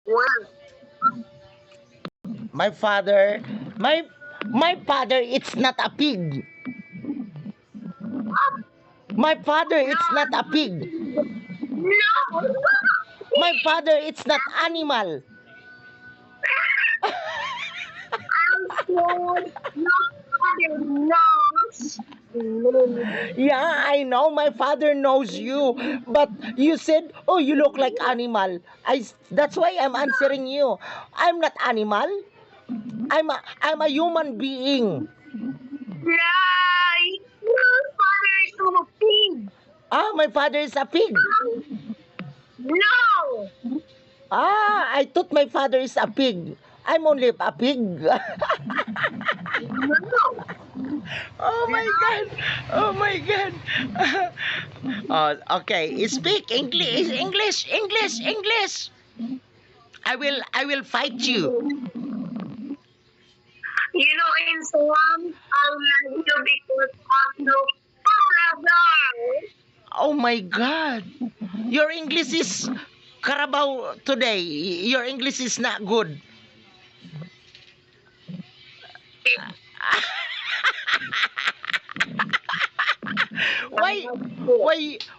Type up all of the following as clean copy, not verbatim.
Well, My father, my father, it's not a pig. My father, it's not a pig. no. My father, it's not animal. I said your father knows. Yeah, I know my father knows you, but you said, "Oh, you look like animal." That's why I'm answering you. I'm not animal. I'm a human being. Right. Your father is a pig. Ah, my father is a pig. No. Ah, I thought my father is a pig. I'm only a pig. No. Oh my god. Oh my god. Okay, speak English, English, English, English. I will fight you. In Islam, I love you because of your father. Oh my god. Your English is Carabao today. Your English is not good. Why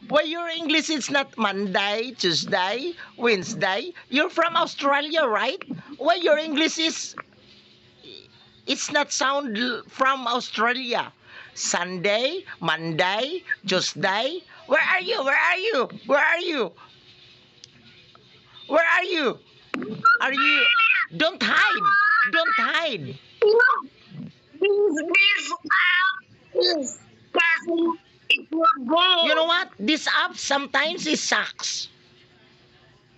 why your English is not Monday, Tuesday, Wednesday? You're from Australia, right? Why your English is it's not from Australia? Sunday, Monday, Tuesday. Where are you? Where are you? Where are you? Where are you? Are you Don't hide. Don't hide. This app is passing. It will You know go. what? This app sometimes it sucks.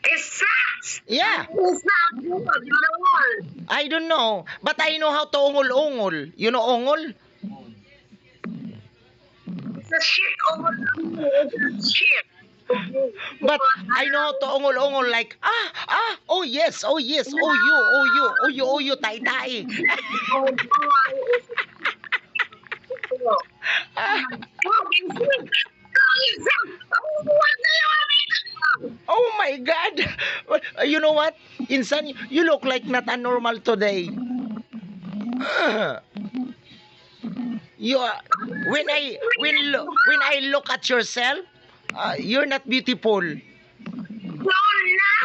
It sucks. Yeah. It's not good at all. I don't know. But I know how to ungol-ungol. You know ungol? It's a shit over it's a shit. Okay. But I know how to ungol-ungol like, oh yes, oh yes, oh you, oh you, oh you, oh you, tai-tai. Oh, boy. Oh my God. You know what? Insan, you look like not a normal today. You are, when I look at yourself, you're not beautiful.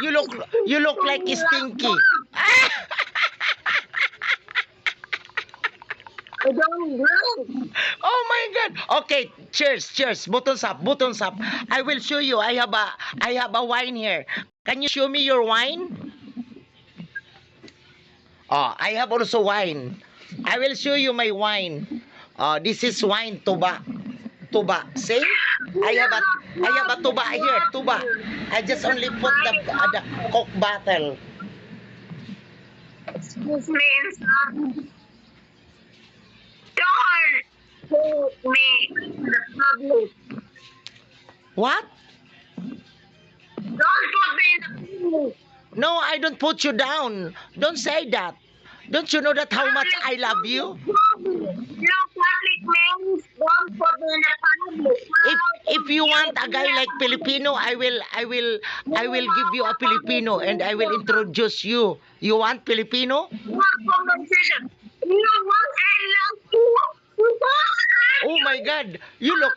You look like stinky. I don't know. Oh my God. Okay, cheers, cheers. Buttons up, buttons up. I will show you. I have a wine here. Can you show me your wine? Oh, I have also wine. I will show you my wine. This is wine tuba. Tuba. See? I have a tuba here, tuba. I just only put the Coke bottle. Excuse me, son. Don't put me in the public. What? Don't put me in the public. No, I don't put you down. Don't say that. Don't you know that how much I love you? No public means don't put me in the public. If you want a guy like Filipino, I will give you a Filipino and I will introduce you. You want Filipino? What conversation? You know what? I love you. Oh my God! You look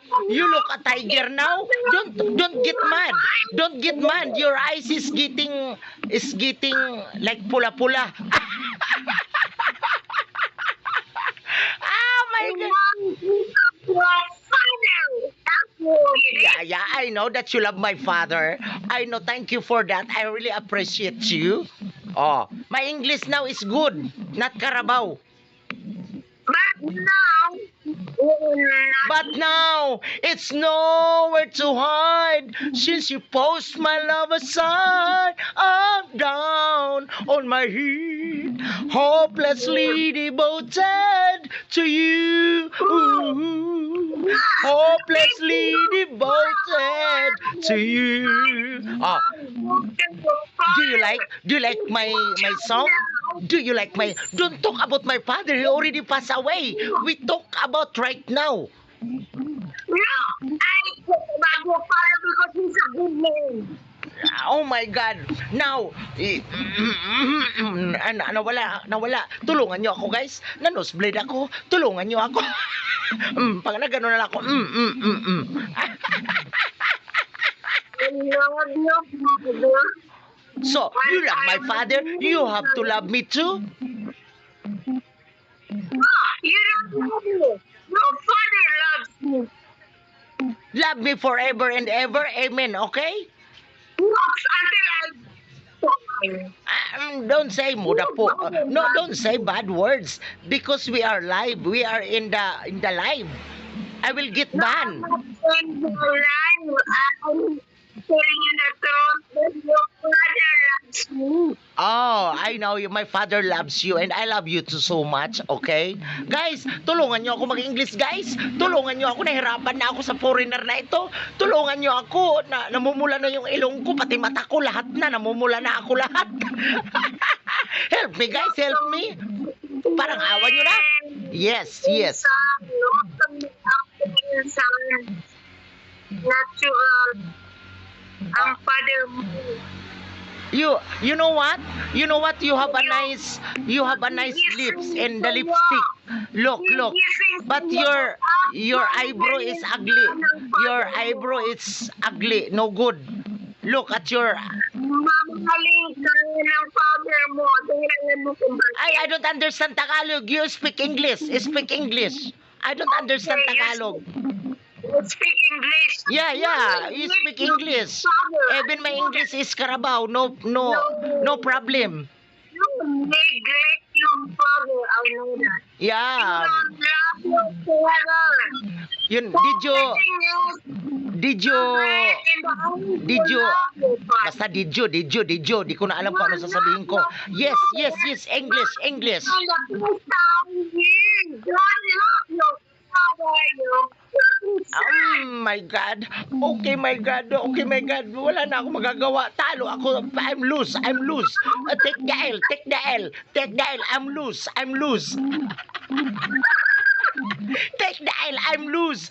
a tiger now. Don't get mad. Don't get mad. Your eyes is getting like pula-pula. Oh my God! Yeah, yeah, I know that you love my father. I know, thank you for that. I really appreciate you. Oh, my English now is good, not Carabao. But now, But now, it's nowhere to hide. Since you post my love aside, I'm down on my heat, hopelessly devoted to you. Ooh, hopelessly devoted to you. Oh, do you like my song? Do you like my Don't talk about my father, he already passed away. We talk about right now. no, I talk about your father because he's a good man. Oh my God. Now, nawala. Tulungan niyo ako, guys. Nanosblade ako. Tulungan niyo ako. Pag na gano'n na ako. I love you, Father. So, you love my father. You have to love me too. You don't love me. Your Father loves you. Love me forever and ever. Amen. Okay? Works until I Don't say muda po. No, don't say bad words because we are live. We are in the live. I will get banned. in the line. I'm telling you the truth. That your Father loves you. Oh, I know you. My father loves you and I love you too so much, okay? Guys, tulungan nyo ako mag-English, guys. Tulungan nyo ako. Nahirapan na ako sa foreigner na ito. Tulungan nyo ako. Namumula na yung ilong ko, pati mata ko, lahat na. Namumula na ako lahat. Help me, guys. Help me. Parang awan nyo na. Yes, yes. Natural. Ang Father mo. You know what? You know what? You have a nice lips and the lipstick. Look. But your eyebrow is ugly. Your eyebrow is ugly. No good. Look at your Mamahaling ka ng Father mo. Tingnan mo kung I don't understand Tagalog. You speak English. Speak English. I don't understand Tagalog. Speak English. Yeah. You speak English. Even my English is Carabao. No problem. You neglect your father. I know that. Yeah. You don't love your father. Yun, did you basta did you di ko na alam kung ano sasabihin ko. Yes, English. Oh my God. Okay, my God. Wala na ako magagawa. Talo ako. I'm loose. Take the L. I'm loose. Take the L. I'm loose.